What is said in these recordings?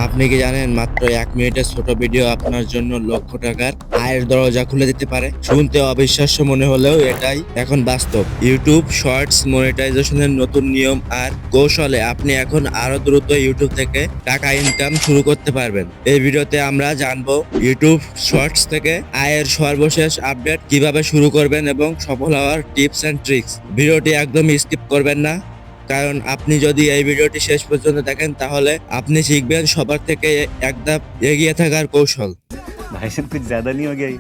আপনি কি জানেন মাত্র 1 মিনিটের ছোট ভিডিও আপনার জন্য লক্ষ টাকার আয়ের দরজা খুলে দিতে পারে? শুনতে অবিশ্বাস্য মনে হলেও এটাই এখন বাস্তব। ইউটিউব শর্টস মনিটাইজেশনের নতুন নিয়ম আর কৌশলে আপনি এখন আরো দ্রুত ইউটিউব থেকে টাকা ইনকাম শুরু করতে পারবেন। এই ভিডিওতে আমরা জানবো ইউটিউব শর্টস থেকে আয়ের সর্বশেষ আপডেট, কিভাবে শুরু করবেন এবং সফল হওয়ার টিপস এন্ড ট্রিক্স। ভিডিওটি একদম স্কিপ করবেন না, কারণ আপনি যদি এই ভিডিওটি শেষ পর্যন্ত দেখেন তাহলে আপনি শিখবেন সবার থেকে এক ধাপ এগিয়ে থাকার কৌশল। भाई साहब कुछ ज्यादा नहीं हो गया ये?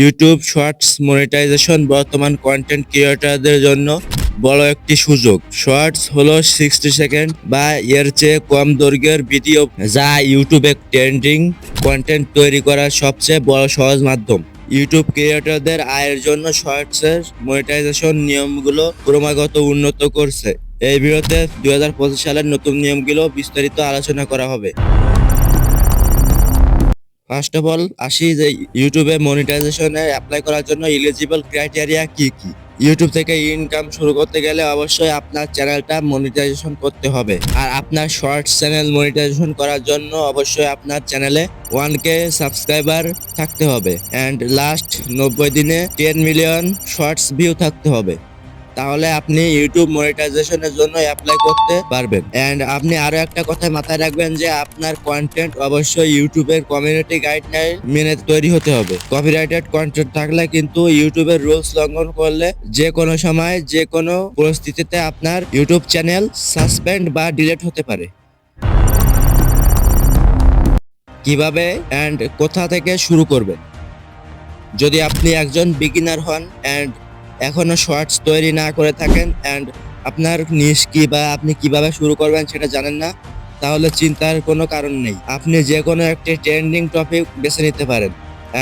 ইউটিউব শর্টস মনিটাইজেশন বর্তমান কন্টেন্ট ক্রিয়েটরদের জন্য বড় একটি সুযোগ। শর্টস হলো 60 সেকেন্ড বা এর চেয়ে কম দৈর্ঘ্যের ভিডিও, যা ইউটিউবে ট্রেন্ডিং কন্টেন্ট তৈরি করার সবচেয়ে বড় সহজ মাধ্যম। ইউটিউব ক্রিয়েটরদের আয়ের জন্য শর্টসের মনিটাইজেশন নিয়মগুলো ক্রমাগত উন্নত করছে। এই ভিডিওতে 2025 সালের নতুন নিয়মগুলো বিস্তারিত আলোচনা করা হবে। ফার্স্ট অফ অল আসি যে ইউটিউবে মনিটাইজেশনে অ্যাপ্লাই করার জন্য এলিজিবল ক্রাইটেরিয়া কি কি। ইউটিউব থেকে ইনকাম শুরু করতে গেলে অবশ্যই আপনার চ্যানেলটা মনিটাইজেশন করতে হবে। আর আপনার শর্টস চ্যানেল মনিটাইজেশন করার জন্য অবশ্যই আপনার চ্যানেলে 1K সাবস্ক্রাইবার থাকতে হবে অ্যান্ড লাস্ট 90 দিনে 10 মিলিয়ন শর্টস ভিউ থাকতে হবে। তাহলে আপনি ইউটিউব মনিটাইজেশনের জন্য অ্যাপ্লাই করতে পারবেন। এন্ড আপনি আরো একটা কথা মাথায় রাখবেন যে আপনার কন্টেন্ট অবশ্যই ইউটিউবের কমিউনিটি গাইডলাইন মেনে তৈরি হতে হবে। কপিরাইটেড কন্টেন্ট থাকলে কিন্তু ইউটিউবের রুলস লঙ্ঘন করলে যে কোনো সময় যে কোনো পরিস্থিতিতে আপনার ইউটিউব চ্যানেল সাসপেন্ড বা ডিলিট হতে পারে। কিভাবে এন্ড কোথা থেকে শুরু করবেন? যদি আপনি একজন বিগিনার হন এন্ড এখনো শর্টস তৈরি না করে থাকেন এন্ড আপনার নিশ কি বা আপনি কিভাবে শুরু করবেন সেটা জানেন না, তাহলে চিন্তার কোনো কারণ নেই। আপনি যে কোনো একটি ট্রেন্ডিং টপিক বেছে নিতে পারেন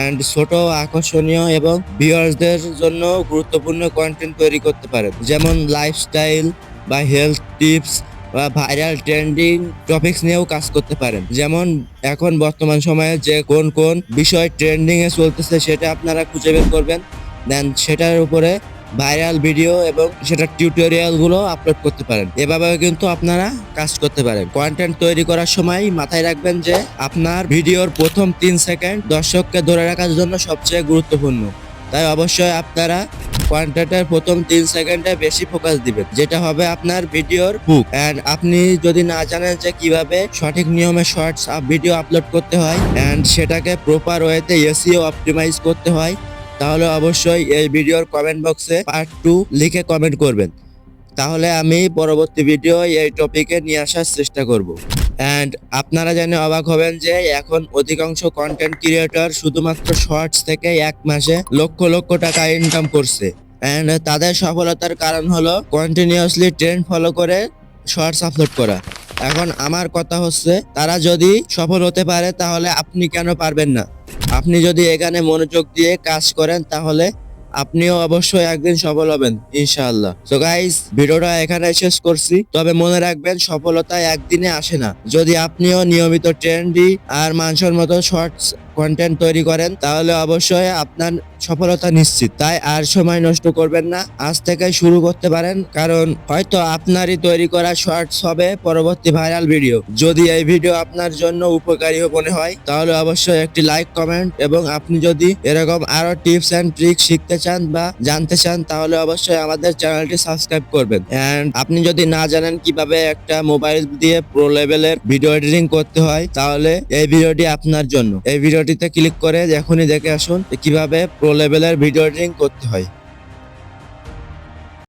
এন্ড ছোট, আকর্ষণীয় এবং ভিউয়ার্সদের জন্য গুরুত্বপূর্ণ কন্টেন্ট তৈরি করতে পারেন, যেমন লাইফস্টাইল বা হেলথ টিপস বা ভাইরাল ট্রেন্ডিং টপিকস নিয়েও কাজ করতে পারেন। যেমন এখন বর্তমান সময়ে যে কোন কোন বিষয় ট্রেন্ডিং এ চলতেছে সেটা আপনারা খুঁজে বের করবেন, দেন সেটার উপরে ভাইরাল ভিডিও এবং সেটার টিউটোরিয়াল গুলো আপলোড করতে পারেন। এভাবে কিন্তু আপনারা কাজ করতে পারেন। কন্টেন্ট তৈরি করার সময় মাথায় রাখবেন যে আপনার ভিডিওর প্রথম 3 সেকেন্ড দর্শককে ধরে রাখার জন্য সবচেয়ে গুরুত্বপূর্ণ। তাই অবশ্যই আপনারা কন্টেন্টের প্রথম 3 সেকেন্ডে বেশি ফোকাস দিবেন, যেটা হবে আপনার ভিডিওর হুক। এন্ড আপনি যদি না জানেন যে কিভাবে সঠিক নিয়মে শর্টস ভিডিও আপলোড করতে হয় এন্ড সেটাকে প্রপার ওয়েতে এসইও অপটিমাইজ করতে হয়, তাহলে অবশ্যই এই ভিডিওর কমেন্ট বক্সে পার্ট 2 লিখে কমেন্ট করবেন। তাহলে আমি পরবর্তী ভিডিও এই টপিকে নিয়ে আসার চেষ্টা করব। এন্ড আপনারা জেনে অবাক হবেন যে এখন অধিকাংশ কন্টেন্ট ক্রিয়েটর শুধুমাত্র শর্টস থেকে 1 মাসে লক্ষ লক্ষ টাকা ইনকাম করছে। এন্ড তাদের সফলতার কারণ হলো কন্টিনিউয়াসলি ট্রেন্ড ফলো করে শর্টস আপলোড করা। এখন আমার কথা হচ্ছে, তারা যদি সফল হতে পারে তাহলে আপনি কেন পারবেন না? আপনি যদি এখানে মনোযোগ দিয়ে কাজ করেন তাহলে আপনিও অবশ্যই একদিন সফল হবেন ইনশাআল্লাহ। সো গাইস, ভিডিওটা এখানে শেষ করছি। তবে মনে রাখবেন, সফলতা একদিনে আসে না। যদি আপনিও নিয়মিত ট্রেন্ডি আর মানসম্মত শর্টস কন্টেন্ট তৈরি করেন তাহলে অবশ্যই আপনার সফলতা নিশ্চিত। তাই আর সময় নষ্ট করবেন না, আজ থেকে শুরু করতে পারেন, কারণ হয়তো আপনারই তৈরি করা শর্টস হবে পরবর্তী ভাইরাল ভিডিও। যদি এই ভিডিও আপনার জন্য উপকারী মনে হয় তাহলে অবশ্যই একটি লাইক, কমেন্ট এবং আপনি যদি এরকম আরো টিপস এন্ড ট্রিক শিখতে চান বা জানতে চান তাহলে অবশ্যই আমাদের চ্যানেলটি সাবস্ক্রাইব করবেন। এন্ড আপনি যদি না জানেন কিভাবে একটা মোবাইল দিয়ে প্রো লেভেলের ভিডিও এডিটিং করতে হয় তাহলে এই ভিডিওটি আপনার জন্য। এই ভিডিওটিতে ক্লিক করে এখনই দেখে আসুন কিভাবে প্রো লেভেলের ভিডিও এডিটিং করতে হয়।